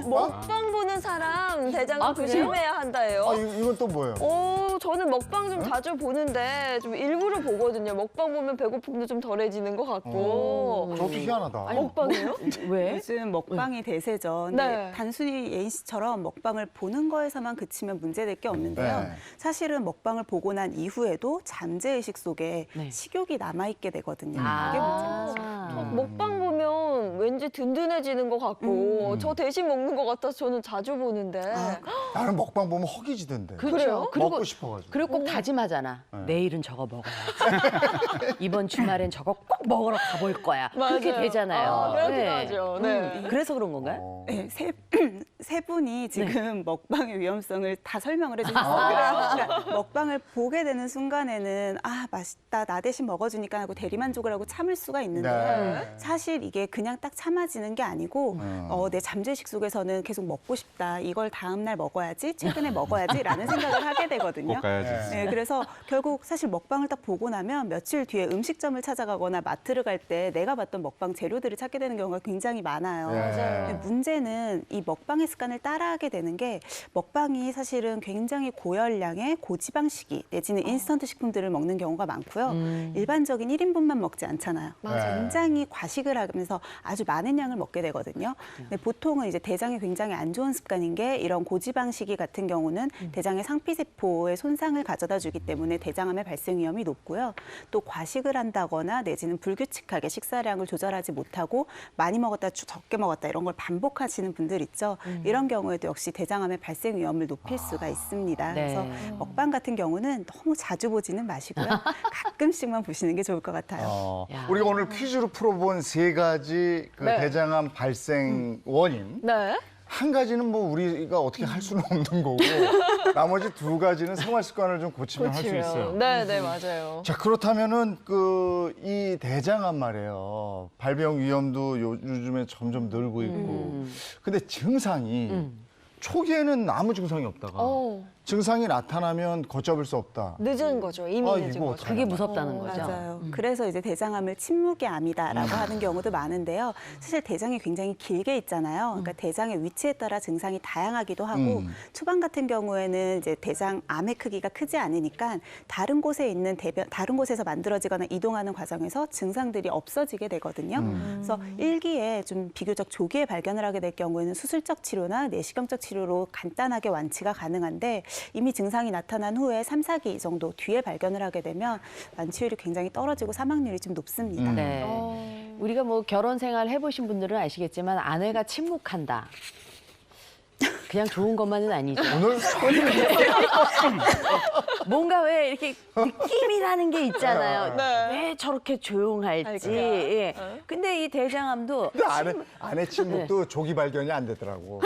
먹방 보는 사람 대장암 조심해야 한다예요. 이건 또 뭐예요? 저는 먹방 좀 자주 보는데 좀 일부러 보거든요. 먹방 보면 배고픔도 좀 덜해지는 것 같고. 저도 희한하다. 먹방이요? 왜? 요즘 먹방이 대세죠. 근데 네. 단순히 예인 씨처럼 먹방을 보는 거에서만 그치면 문제될 게 없는데요. 네. 사실은 먹방을 보고 난 이후에도 잠재의식 속에 네. 식욕이 남아있게 되거든요. 아. 그게 문제인 거죠. 먹방 보면 왠지 든든해지는 것 같고 저 대신 먹는 것 같아서 저는 자주 보는데. 나는 먹방 보면 허기지던데. 그렇죠. 먹고 싶어가지고. 그리고 꼭 다짐하잖아. 내일은 저거 먹어야지. 이번 주말엔 저거 꼭 먹으러 가볼 거야. 그렇게 맞아요. 되잖아요. 그렇긴 하죠. 네. 그래서 그런 건가요? 네, 세 분이 지금 먹방의 위험성을 다 설명을 해주셨어요. 그러니까 먹방을 보게 되는 순간에는 맛있다, 나 대신 먹어주니까 하고 대리만족을 하고 참을 수가 있는데 네. 사실 이게 그냥 딱 참아지는 게 아니고 내 잠재의식 속에서는 계속 먹고 싶다, 이걸 다음 날 먹어야지, 최근에 먹어야지라는 생각을 하게 되거든요. 꼭 가야지. 네, 그래서 결국 사실 먹방을 딱 보고 나면 며칠 뒤에 음식점을 찾아가거나 마트를 갈 때 내가 봤던 먹방 재료들을 찾게 되는 경우가 굉장히 많아요. 근데 문제는 이 먹방의 습관을 따라하게 되는 게 먹방이 사실은 굉장히 고열량의 고지방식이 내지는 인스턴트 식품들을 먹는 경우가 많고요. 일반적인 1인분만 먹지 않잖아요. 굉장히 과식을 하면서 아주 많은 양을 먹게 되거든요. 근데 보통은 이제 대장에 굉장히 안 좋은 습관인 게 이런 고지방식이 같은 경우는 대장의 상피세포에 손상을 가져다 주기 때문에 대장암의 발생 위험이 높고요. 또 과식을 한다거나 내지는 불규칙하게 식사량을 조절하지 못하고 많이 먹었다 적게 먹었다 이런 걸 반복하시는 분들 있죠. 이런 경우에도 역시 대장암의 발생 위험을 높일 수가 있습니다. 네. 그래서 먹방 같은 경우는 너무 자주 보지는 마시고요. 가끔씩만 보시는 게 좋을 것 같아요. 야. 우리가 오늘 퀴즈로 풀어본 3가지 그 네. 대장암 발생 원인. 네. 한 가지는 뭐 우리가 어떻게 할 수는 없는 거고 나머지 2가지는 생활 습관을 좀 고치면 할 수 있어요. 네, 맞아요. 자, 그렇다면은 이 대장암 말이에요. 발병 위험도 요즘에 점점 늘고 있고. 근데 증상이 초기에는 아무 증상이 없다가 증상이 나타나면 걷잡을 수 없다. 늦은 거죠. 이미 아, 늦은 이거 거죠. 어떡하나. 그게 무섭다는 거죠. 맞아요. 그래서 이제 대장암을 침묵의 암이다라고 하는 경우도 많은데요. 사실 대장이 굉장히 길게 있잖아요. 그러니까 대장의 위치에 따라 증상이 다양하기도 하고 초반 같은 경우에는 이제 대장암의 크기가 크지 않으니까 다른 곳에 있는 다른 곳에서 만들어지거나 이동하는 과정에서 증상들이 없어지게 되거든요. 그래서 1기에 좀 비교적 조기에 발견을 하게 될 경우에는 수술적 치료나 내시경적 치료로 간단하게 완치가 가능한데 이미 증상이 나타난 후에 3, 4기 정도 뒤에 발견을 하게 되면 완치율이 굉장히 떨어지고 사망률이 좀 높습니다. 네. 우리가 뭐 결혼 생활 해보신 분들은 아시겠지만 아내가 침묵한다. 그냥 좋은 것만은 아니죠. 오늘 뭔가 왜 이렇게 느낌이라는 게 있잖아요. 왜 저렇게 조용할지. 예. 근데 이 대장암도 아내 친구도 조기 발견이 안 되더라고.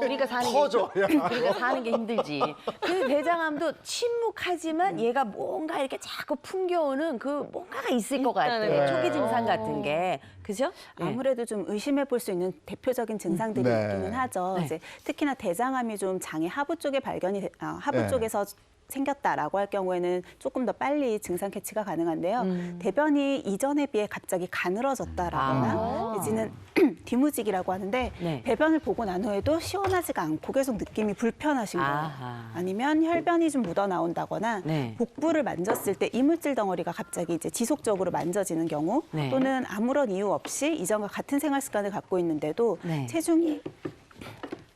우리가 사는 커져, 게 야. 우리가 사는 게 힘들지. 근데 대장암도 침묵하지만 얘가 뭔가 이렇게 자꾸 풍겨오는 그 뭔가가 있을 것 같아. 있다는 거죠. 초기 증상 같은 게. 그죠? 아무래도 좀 의심해 볼 수 있는 대표적인 증상들이 네. 있기는 하죠. 네. 이제 특히나 대장암이 좀 장의 하부 쪽에 하부 네. 쪽에서 생겼다라고 할 경우에는 조금 더 빨리 증상 캐치가 가능한데요. 대변이 이전에 비해 갑자기 가늘어졌다라거나 내지는 뒤무직이라고 하는데 네. 배변을 보고 난 후에도 시원하지가 않고 계속 느낌이 불편하신 거예요. 아하. 아니면 혈변이 좀 묻어 나온다거나 네. 복부를 만졌을 때 이물질 덩어리가 갑자기 이제 지속적으로 만져지는 경우 네. 또는 아무런 이유 없이 이전과 같은 생활 습관을 갖고 있는데도 네. 체중이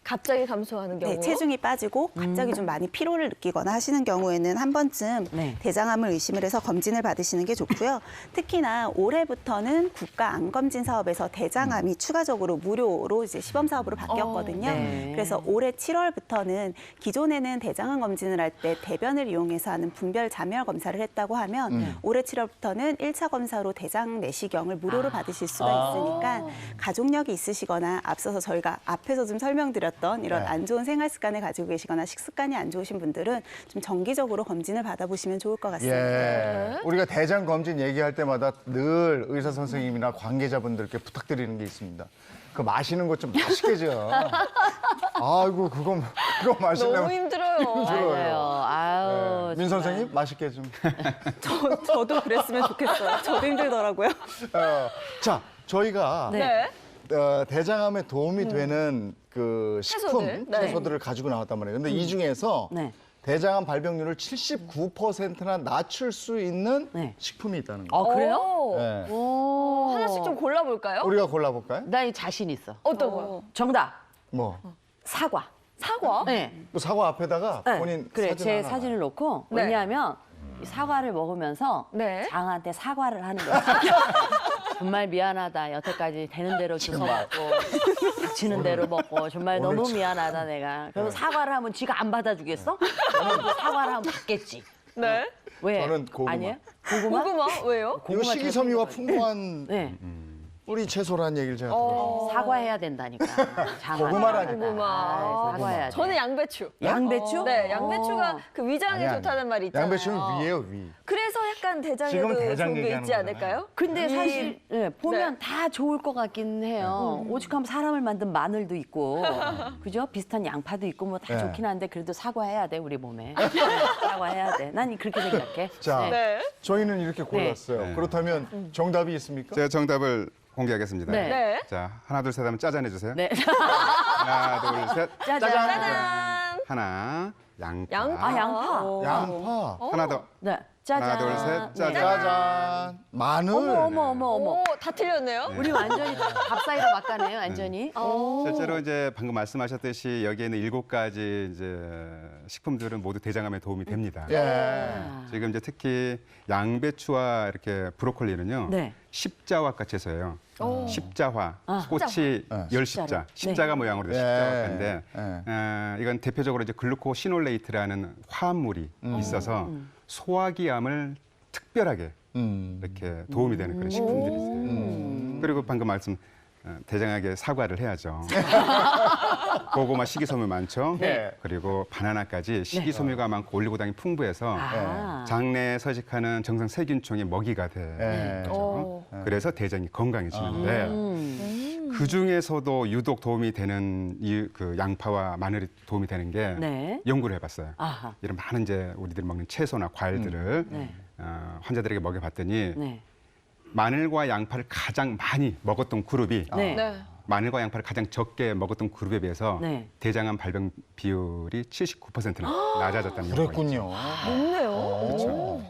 갑자기 감소하는 경우. 네, 체중이 빠지고 갑자기 좀 많이 피로를 느끼거나 하시는 경우에는 한 번쯤 네. 대장암을 의심을 해서 검진을 받으시는 게 좋고요. 특히나 올해부터는 국가 암검진 사업에서 대장암이 추가적으로 무료로 이제 시범 사업으로 바뀌었거든요. 네. 그래서 올해 7월부터는 기존에는 대장암 검진을 할 때 대변을 이용해서 하는 분별 자멸 검사를 했다고 하면 올해 7월부터는 1차 검사로 대장 내시경을 무료로 받으실 수가 있으니까 가족력이 있으시거나 앞서서 저희가 앞에서 좀 설명드렸던 이런 네. 안 좋은 생활 습관을 가지고 계시거나 식습관이 안 좋으신 분들은 좀 정기적으로 검진을 받아보시면 좋을 것 같습니다. 예. 우리가 대장 검진 얘기할 때마다 늘 의사 선생님이나 관계자분들께 부탁드리는 게 있습니다. 그 마시는 것 좀 맛있게 줘. 아이고 그거 마시려면 너무 힘들어요. 맞아요. 아유. 민 선생님 맛있게 좀. 저도 그랬으면 좋겠어요. 저도 힘들더라고요. 자, 저희가 네. 대장암에 도움이 되는 그 식품, 채소들? 네. 채소들을 가지고 나왔단 말이에요. 근데 이 중에서 네. 대장암 발병률을 79%나 낮출 수 있는 네. 식품이 있다는 거예요. 그래요? 오. 네. 오. 하나씩 좀 골라볼까요? 우리가 골라볼까요? 나 이 자신 있어. 어떤 거요? 정답. 뭐? 사과. 사과? 네. 그 사과 앞에다가 네. 본인 그래, 사진 제 하나 사진을 놓고 네. 왜냐하면 이 사과를 먹으면서 네. 장한테 사과를 하는 거야. 정말 미안하다. 여태까지 되는 대로 주워 먹고 닥치는 대로 먹고 정말 오늘 너무 참- 미안하다 내가. 그럼 사과를 하면 지가 안 받아주겠어? 저는 또 사과를 하면 받겠지. 네. 왜? 저는 고구마. 아니에요? 고구마? 고구마? 왜요? 이거 고구마 식이섬유가 잘 풍부한 네. 우리 채소라는 얘기를 제가 들었어요. 사과해야 된다니까. 장한테. 고구마라니까. 고구마. 아, 사과해야 돼. 저는 양배추. 양배추? 네, 양배추가 어. 그 위장에 아니야, 좋다는 말이 있잖아요. 양배추는 위예요, 위. 그래서 약간 지금은 대장에도 대장 좋은 게 얘기하는 있지 거잖아요. 않을까요? 근데 사실 예, 보면 네. 다 좋을 것 같긴 해요. 오죽하면 사람을 만든 마늘도 있고, 그죠? 비슷한 양파도 있고 뭐 다 네. 좋긴 한데 그래도 사과해야 돼 우리 몸에. 네, 사과해야 돼. 난 그렇게 생각해. 자, 네. 저희는 이렇게 골랐어요. 네. 그렇다면 정답이 있습니까? 제가 정답을 공개하겠습니다. 네. 네. 자, 하나, 둘, 셋 하면 짜잔해 주세요. 네. 하나, 둘, 셋. 짜잔. 짜잔. 하나, 양파. 양파. 아 양파. 오. 양파. 하나 더. 네. 짜잔. 하나, 둘, 셋. 네. 짜잔. 짜잔. 마늘. 어머. 오, 다 틀렸네요. 네. 우리 완전히 밥 사이로 막가네요, 완전히. 오. 실제로 이제 방금 말씀하셨듯이 여기에 있는 7가지 이제 식품들은 모두 대장암에 도움이 됩니다. 예. 지금 이제 특히 양배추와 이렇게 브로콜리는요. 네. 십자화과 채소예요. 십자화, 꽃이 네. 열십자, 십자가 모양으로 된 네. 십자화인데 네. 이건 대표적으로 이제 글루코시놀레이트라는 화합물이 있어서 소화기암을 특별하게 이렇게 도움이 되는 그런 식품들이 있어요. 그리고 방금 말씀 대장에게 사과를 해야죠. 고구마 식이섬유 많죠. 네. 그리고 바나나까지 식이섬유가 많고 올리고당이 풍부해서 아. 장내에 서식하는 정상 세균총의 먹이가 돼요. 네. 오. 그래서 대장이 건강해지는데 그 중에서도 유독 도움이 되는 그 양파와 마늘이 도움이 되는 게 네. 연구를 해봤어요. 아하. 이런 많은 이제 우리들이 먹는 채소나 과일들을 네. 환자들에게 먹여봤더니 네. 마늘과 양파를 가장 많이 먹었던 그룹이 네. 네. 마늘과 양파를 가장 적게 먹었던 그룹에 비해서 네. 대장암 발병 비율이 79%나 낮아졌다는 연구가 있죠. 그랬군요. 좋네요. 그렇죠.